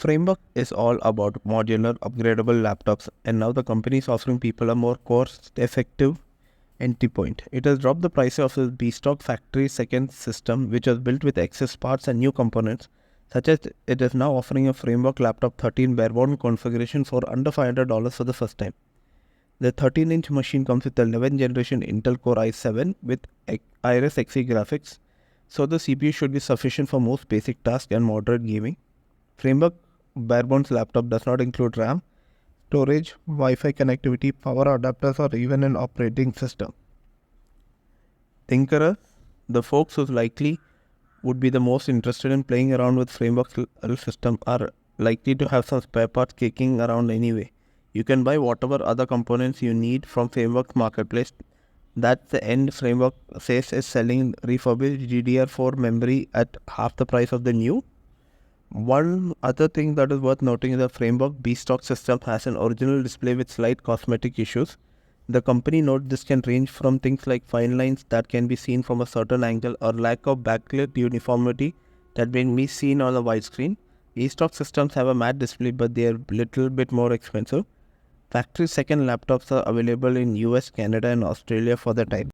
Framework is all about modular, upgradable laptops, and now the company is offering people a more cost-effective entry point. It has dropped the price of its bespoke factory second system, which was built with excess parts and new components, such as it is now offering a Framework Laptop 13 barebone configuration for under $500 for the first time. The 13-inch machine comes with 11th generation Intel Core i7 with Iris Xe graphics, so the CPU should be sufficient for most basic tasks and moderate gaming. Framework Barebones laptop does not include RAM, storage, Wi-Fi connectivity, power adapters, or even an operating system. Tinkerers, the folks who likely would be the most interested in playing around with Framework system, are likely to have some spare parts kicking around anyway. You can buy whatever other components you need from Framework Marketplace. That the end Framework says is selling refurbished DDR4 memory at half the price of the new. One other thing that is worth noting is the Framework B-Stock system has an original display with slight cosmetic issues. The company notes this can range from things like fine lines that can be seen from a certain angle or lack of backlit uniformity that can be seen on a widescreen. E-stock systems have a matte display, but they are a little bit more expensive. Factory second laptops are available in US, Canada and Australia for the time.